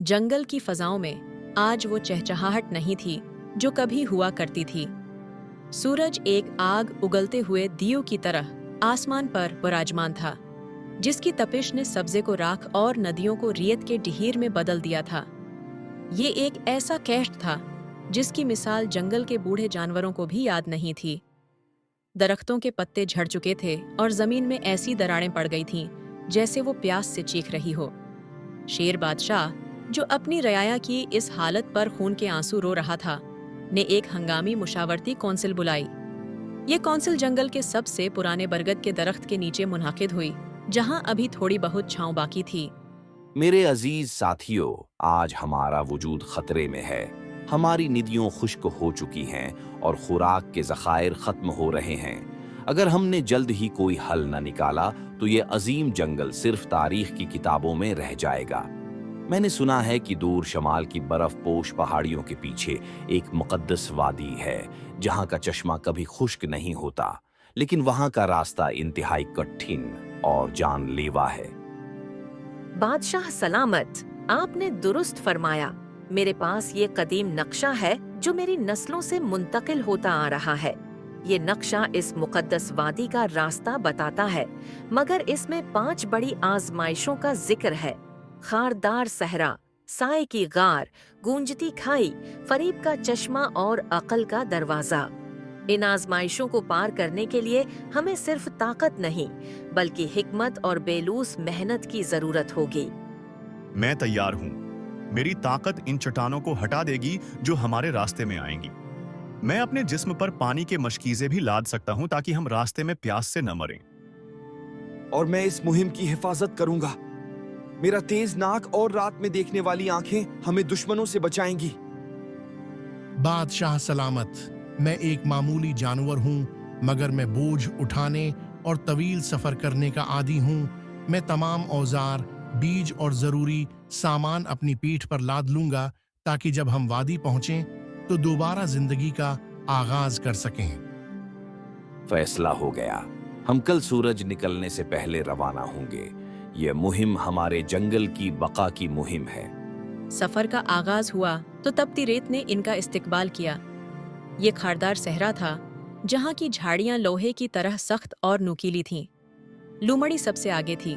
जंगल की फजाओं में आज वो चहचहाहट नहीं थी जो कभी हुआ करती थी। सूरज एक आग उगलते हुए दियों की तरह आसमान पर विराजमान था, जिसकी तपिश ने सब्जे को राख और नदियों को रेत के ढीर में बदल दिया था। ये एक ऐसा कैश था जिसकी मिसाल जंगल के बूढ़े जानवरों को भी याद नहीं थी। दरख्तों के पत्ते झड़ चुके थे और जमीन में ऐसी दरारें पड़ गई थीं जैसे वो प्यास से चीख रही हो। शेर बादशाह, जो अपनी रयाया की इस हालत पर खून के आंसू रो रहा था, ने एक हंगामी मुशावरती कौंसिल बुलाई। ये कौंसिल जंगल के सबसे पुराने बरगद के दरख्त के नीचे मुनाकिद हुई, जहां अभी थोड़ी बहुत छांव बाकी थी। मेरे अजीज साथियों, आज हमारा वजूद खतरे में है। हमारी नदियां खुश्क हो चुकी हैं और खुराक के ज़खायर ख़त्म हो रहे हैं। अगर हमने जल्द ही कोई हल न निकाला तो ये अजीम जंगल सिर्फ तारीख की किताबों में रह जाएगा। मैंने सुना है कि दूर शमाल की बर्फ पोश पहाड़ियों के पीछे एक मुकद्दस वादी है, जहाँ का चश्मा कभी खुश्क नहीं होता, लेकिन वहाँ का रास्ता इंतहाई कठिन और जानलेवा है। बादशाह सलामत, आपने दुरुस्त फरमाया। मेरे पास ये कदीम नक्शा है जो मेरी नस्लों से मुंतकिल होता आ रहा है। ये नक्शा इस मुकद्दस वादी का रास्ता बताता है, मगर इसमें 5 बड़ी आजमाइशों का जिक्र है। खारदार सहरा, साए की गार, गूंजती खाई, फरीब का चश्मा और अकल का दरवाजा। इन आजमाइशों को पार करने के लिए हमें सिर्फ ताकत नहीं, बल्कि हिकमत और बेलूस मेहनत की जरूरत होगी। मैं तैयार हूँ। मेरी ताकत इन चट्टानों को हटा देगी जो हमारे रास्ते में आएंगी। मैं अपने जिस्म पर पानी के मशकीज़े भी लाद सकता हूँ ताकि हम रास्ते में प्यास से न मरें। और मैं इस मुहिम की हिफाजत करूंगा। मेरा तेज नाक और रात में देखने वाली आंखें हमें दुश्मनों से बचाएंगी। बादशाह सलामत, मैं एक मामूली जानवर हूँ, मगर मैं बोझ उठाने और तवील सफर करने का आदी हूँ। मैं तमाम औजार, बीज और जरूरी सामान अपनी पीठ पर लाद लूंगा ताकि जब हम वादी पहुंचें तो दोबारा जिंदगी का आगाज कर सकें। फैसला हो गया। हम कल सूरज निकलने से पहले रवाना होंगे। यह मुहिम हमारे जंगल की बका की मुहिम है। सफर का आगाज हुआ तो तपती रेत ने इनका इस्तकबाल किया। ये खारदार सहरा था, जहाँ की झाड़ियां लोहे की तरह सख्त और नुकीली थीं। लूमड़ी सबसे आगे थी,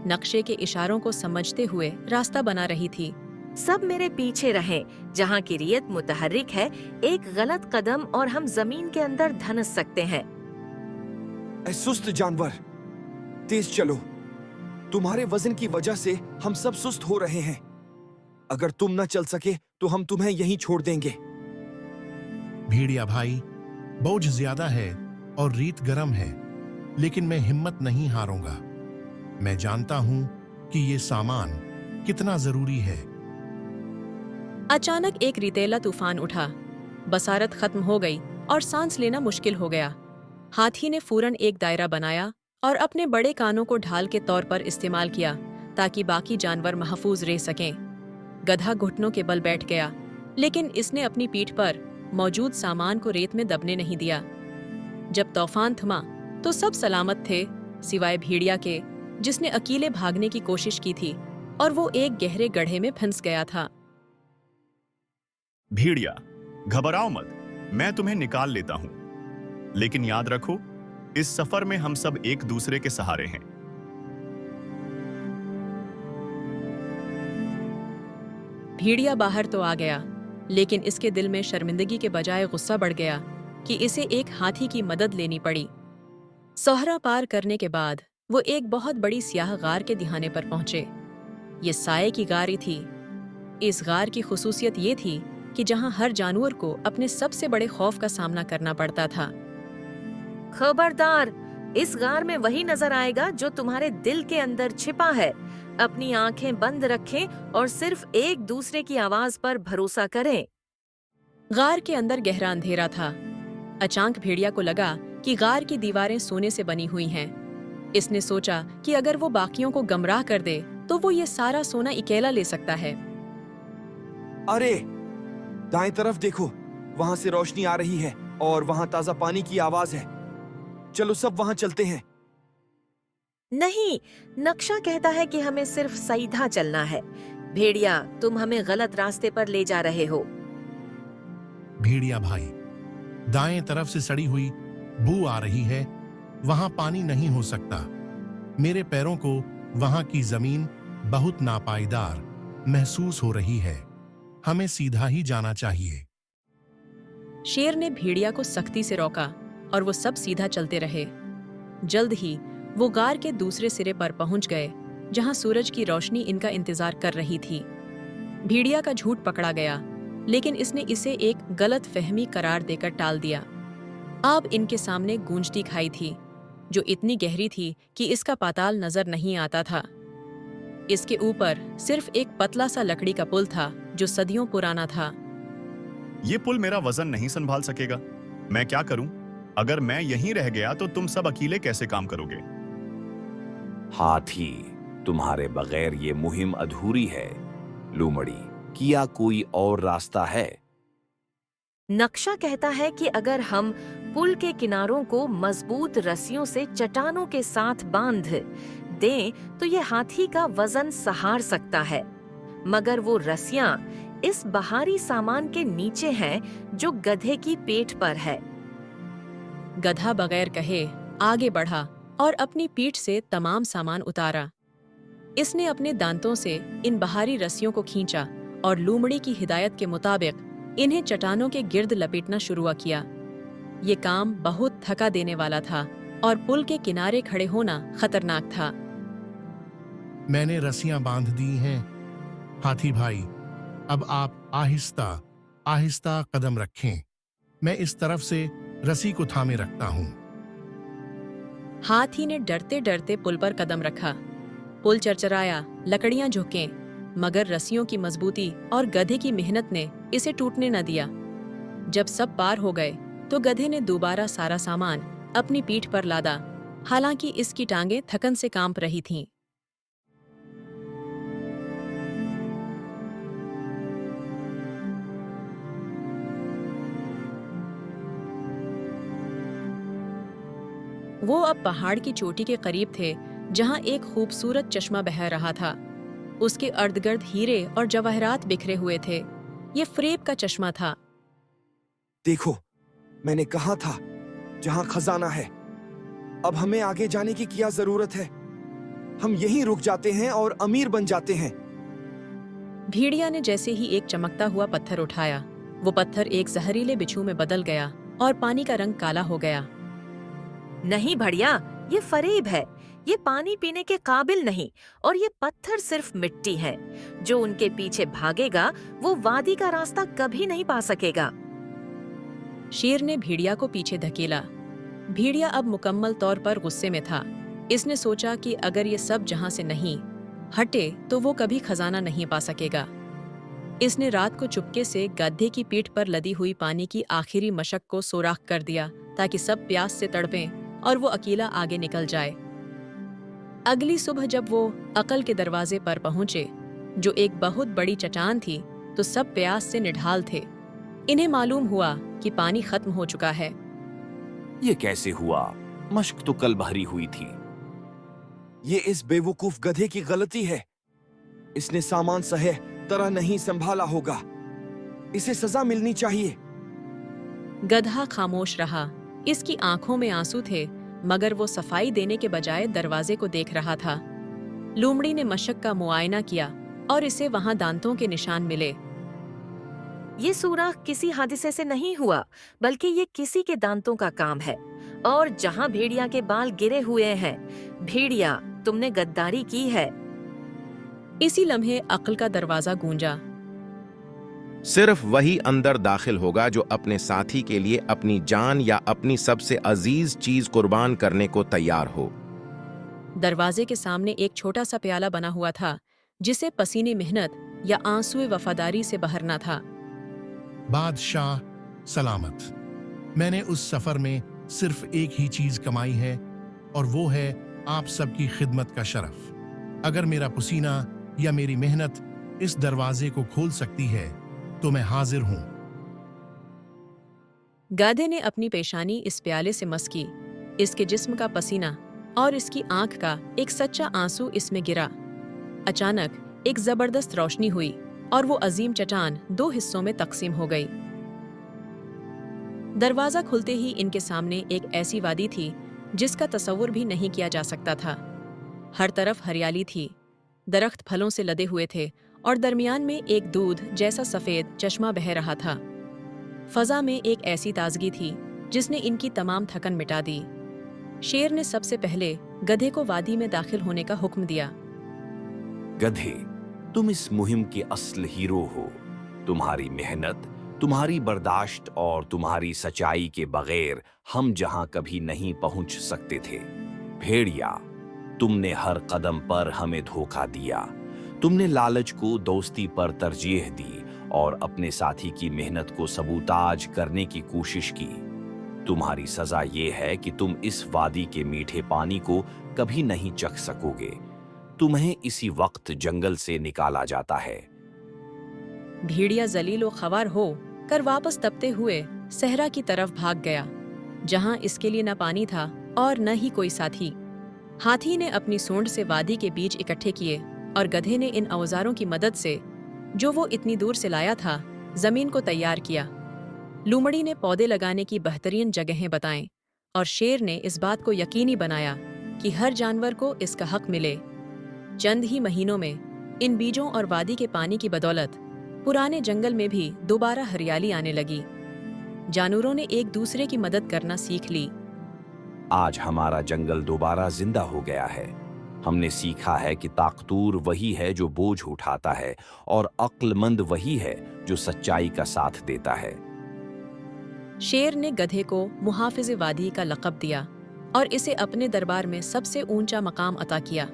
नक्शे के इशारों को समझते हुए रास्ता बना रही थी। सब मेरे पीछे रहें। जहाँ की रियत मुतहर्रिक है, एक गलत कदम और हम जमीन के अंदर धंस सकते हैं। ऐ सुस्त जानवर, तेज चलो। तुम्हारे वजन की वजह से हम सब सुस्त हो रहे हैं। अगर तुम न चल सके तो हम तुम्हें यहीं छोड़ देंगे। भेड़िया भाई, बोझ ज्यादा है और रीत गर्म है, लेकिन मैं हिम्मत नहीं हारूंगा। मैं जानता हूं कि ये सामान कितना जरूरी है। अचानक एक रितेला तूफान उठा। बसारत खत्म हो गई और सांस लेना मुश्किल हो गया। हाथी ने फौरन एक दायरा बनाया और अपने बड़े कानों को ढाल के तौर पर इस्तेमाल किया ताकि बाकी जानवर महफूज रह सकें। गधा घुटनों के बल बैठ गया, लेकिन इसने अपनी पीठ पर मौजूद सामान को रेत में दबने नहीं दिया। जब तूफान थमा तो सब सलामत थे, सिवाय भेड़िया के, जिसने अकेले भागने की कोशिश की थी और वो एक गहरे गड्ढे में फंस गया था। भेड़िया, घबराओ मत, मैं तुम्हें निकाल लेता हूँ। लेकिन याद रखो, इस सफर में हम सब एक दूसरे के सहारे हैं। भेड़िया बाहर तो आ गया, लेकिन इसके दिल में शर्मिंदगी के बजाय गुस्सा बढ़ गया कि इसे एक हाथी की मदद लेनी पड़ी। सोहरा पार करने के बाद वो एक बहुत बड़ी स्याह गार के दिहाने पर पहुंचे। ये साए की गार ही थी। इस गार की खुसूसियत ये थी कि जहां हर जानवर को अपने सबसे बड़े खौफ का सामना करना पड़ता था। खबरदार, इस गार में वही नजर आएगा जो तुम्हारे दिल के अंदर छिपा है। अपनी आंखें बंद रखें और सिर्फ एक दूसरे की आवाज पर भरोसा करें। गार के अंदर गहरा अंधेरा था। अचानक भेड़िया को लगा कि गार की दीवारें सोने से बनी हुई हैं। इसने सोचा कि अगर वो बाकियों को गमराह कर दे तो वो ये सारा सोना अकेला ले सकता है। अरे, दाएं तरफ देखो, वहां से रोशनी आ रही है और वहां ताजा पानी की आवाज है। चलो सब वहां चलते हैं। नहीं, नक्शा कहता है कि हमें सिर्फ सीधा चलना है। भेड़िया, तुम हमें गलत रास्ते पर ले जा रहे हो। भेड़िया भाई, दाएं तरफ से सड़ी हुई बू आ रही है, वहां पानी नहीं हो सकता। मेरे पैरों को वहां की जमीन बहुत नापायदार महसूस हो रही है। हमें सीधा ही जाना चाहिए। शेर ने भेड़िया को सख्ती से रोका और वो सब सीधा चलते रहे। जल्द ही वो गार के दूसरे सिरे पर पहुंच गए, जहां सूरज की रोशनी इनका इंतजार कर रही थी। भेड़िया का झूठ पकड़ा गया, लेकिन इसने इसे एक गलत फहमी करार देकर टाल दिया। अब इनके सामने गूंजती खाई थी, जो इतनी गहरी थी कि इसका पाताल नजर नहीं आता था। इसके ऊपर सिर्फ एक पतला सा लकड़ी का पुल था, जो सदियों पुराना था। ये पुल मेरा वजन नहीं संभाल सकेगा। मैं क्या करूं? अगर मैं यहीं रह गया तो तुम सब अकेले कैसे काम करोगे? हाथी, तुम्हारे बगैर ये मुहिम अधूरी है। लूमड़ी, किया कोई और रास्ता है? नक्शा कहता है कि अगर हम पुल के किनारों को मजबूत रस्सियों से चट्टानों के साथ बांध दें तो ये हाथी का वजन सहार सकता है, मगर वो रस्सियां इस बाहरी सामान के नीचे हैं जो गधे की पेट पर है। गधा बगैर कहे आगे बढ़ा और अपनी पीठ से तमाम सामान उतारा। इसने अपने दांतों से इन बाहरी रस्सियों को खींचा और लूमड़ी की हिदायत के मुताबिक इन्हें चट्टानों के गिर्द लपेटना शुरू किया। ये काम बहुत थका देने वाला था और पुल के किनारे खड़े होना खतरनाक था। मैंने रस्सियां बांध दी हैं। हाथी भाई, अब आप आहिस्ता आहिस्ता कदम रखें। मैं इस तरफ से रस्सी को थामे रखता हूं। हाथी ने डरते डरते पुल पर कदम रखा। पुल चरचराया, लकड़ियां झुके, मगर रस्सियों की मजबूती और गधे की मेहनत ने इसे टूटने न दिया। जब सब पार हो गए तो गधे ने दोबारा सारा सामान अपनी पीठ पर लादा, हालांकि इसकी टांगें थकन से कांप रही थीं। वो अब पहाड़ की चोटी के करीब थे, जहां एक खूबसूरत चश्मा बह रहा था। उसके अर्धगर्द हीरे और जवाहरात बिखरे हुए थे। ये फ्रेब का चश्मा था। देखो, मैंने कहा था, जहां खजाना है। अब हमें आगे जाने की क्या जरूरत है? हम यहीं रुक जाते हैं और अमीर बन जाते हैं। भेड़िया ने जैसे ही एक चमकता हुआ पत्थर उठाया, वो पत्थर एक जहरीले बिच्छू में बदल गया और पानी का रंग काला हो गया। नहीं बढ़िया, ये फरेब है। ये पानी पीने के काबिल नहीं, और ये पत्थर सिर्फ मिट्टी है। जो उनके पीछे भागेगा वो वादी का रास्ता कभी नहीं पा सकेगा। शेर ने भेड़िया को पीछे धकेला। भेड़िया अब मुकम्मल तौर पर गुस्से में था। इसने सोचा कि अगर ये सब जहां से नहीं हटे तो वो कभी खजाना नहीं पा सकेगा। इसने रात को चुपके से गधे की पीठ पर लदी हुई पानी की आखिरी मशक को सोराख कर दिया, ताकि सब प्यास से तड़पें और वो अकेला आगे निकल जाए। अगली सुबह जब वो अकल के दरवाजे पर पहुंचे, जो एक बहुत बड़ी चट्टान थी, तो सब प्यास से निढाल थे। इन्हें मालूम हुआ कि पानी खत्म हो चुका है। ये कैसे हुआ? मशक तो कल भरी हुई थी। ये इस बेवकूफ गधे की गलती है। इसने सामान सही तरह नहीं संभाला होगा। इसे सजा मिलनी चाहिए। गधा खामोश रहा। इसकी आंखों में आंसू थे, मगर वो सफाई देने के बजाय दरवाजे को देख रहा था। लूमड़ी ने मशक का मुआयना किया और इसे वहां दांतों के निशान मिले। ये सुराख किसी हादसे से नहीं हुआ, बल्कि ये किसी के दांतों का काम है। और जहां भेड़िया के बाल गिरे हुए हैं, भेड़िया, तुमने गद्दारी की है। इसी लम्हे अक्ल का दरवाजा गूंजा। सिर्फ वही अंदर दाखिल होगा जो अपने साथी के लिए अपनी जान या अपनी सबसे अजीज चीज कुर्बान करने को तैयार हो। दरवाजे के सामने एक छोटा सा प्याला बना हुआ था, जिसे पसीने मेहनत या आंसुए वफादारी से बहरना था। बादशाह सलामत, मैंने उस सफर में सिर्फ एक ही चीज कमाई है, और वो है आप सबकी खिदमत का शरफ। अगर मेरा पसीना या मेरी मेहनत इस दरवाजे को खोल सकती है तो मैं हाजिर हूं। गाधे ने अपनी पेशानी इस प्याले से मस की। इसके जिस्म का पसीना और इसकी आंख का एक सच्चा आंसू इसमें गिरा। अचानक एक जबरदस्त रोशनी हुई और वो अजीम चट्टान 2 हिस्सों में तकसीम हो गई। दरवाजा खुलते ही इनके सामने एक ऐसी वादी थी जिसका तसव्वुर भी नहीं किया जा सकता था। हर तरफ हरियाली थी, दरख्त फलों से लदे हुए थे और दरमियान में एक दूध जैसा सफेद चश्मा बह रहा था। फजा में एक ऐसी ताजगी थी जिसने इनकी तमाम थकन मिटा दी। शेर ने सबसे पहले गधे को वादी में दाखिल होने का हुक्म दिया। गधे, तुम इस मुहिम के असल हीरो हो। तुम्हारी मेहनत, तुम्हारी बर्दाश्त और तुम्हारी सच्चाई के बगैर हम जहां कभी नहीं पहुंच सकते थे। भेड़िया, तुमने हर कदम पर हमें धोखा दिया। तुमने लालच को दोस्ती पर तरजीह दी और अपने साथी की मेहनत को सबूताज करने की कोशिश की। तुम्हारी सजा ये है कि तुम इस वादी के मीठे पानी को कभी नहीं चख सकोगे। तुम्हें इसी वक्त जंगल से निकाला जाता है। भेड़िया जलीलो खवार हो कर वापस तपते हुए सहरा की तरफ भाग गया, जहां इसके लिए न पानी था और न ही कोई साथी। हाथी ने अपनी सूंड से वादी के बीज इकट्ठे किए और गधे ने इन औजारों की मदद से, जो वो इतनी दूर से लाया था, जमीन को तैयार किया। लूमड़ी ने पौधे लगाने की बेहतरीन जगहें बताएं और शेर ने इस बात को यकीनी बनाया कि हर जानवर को इसका हक मिले। चंद ही महीनों में इन बीजों और वादी के पानी की बदौलत पुराने जंगल में भी दोबारा हरियाली आने लगी। जानवरों ने एक दूसरे की मदद करना सीख ली। आज हमारा जंगल दोबारा जिंदा हो गया है। हमने सीखा है कि ताकतूर वही है जो बोझ उठाता है और अक्लमंद वही है जो सच्चाई का साथ देता है। शेर ने गधे को मुहाफिज वादी का लक़ब दिया और इसे अपने दरबार में सबसे ऊंचा मकाम अता किया।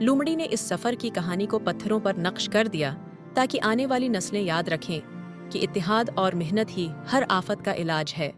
लूमड़ी ने इस सफर की कहानी को पत्थरों पर नक्श कर दिया ताकि आने वाली नस्लें याद रखें कि इत्तेहाद और मेहनत ही हर आफत का इलाज है।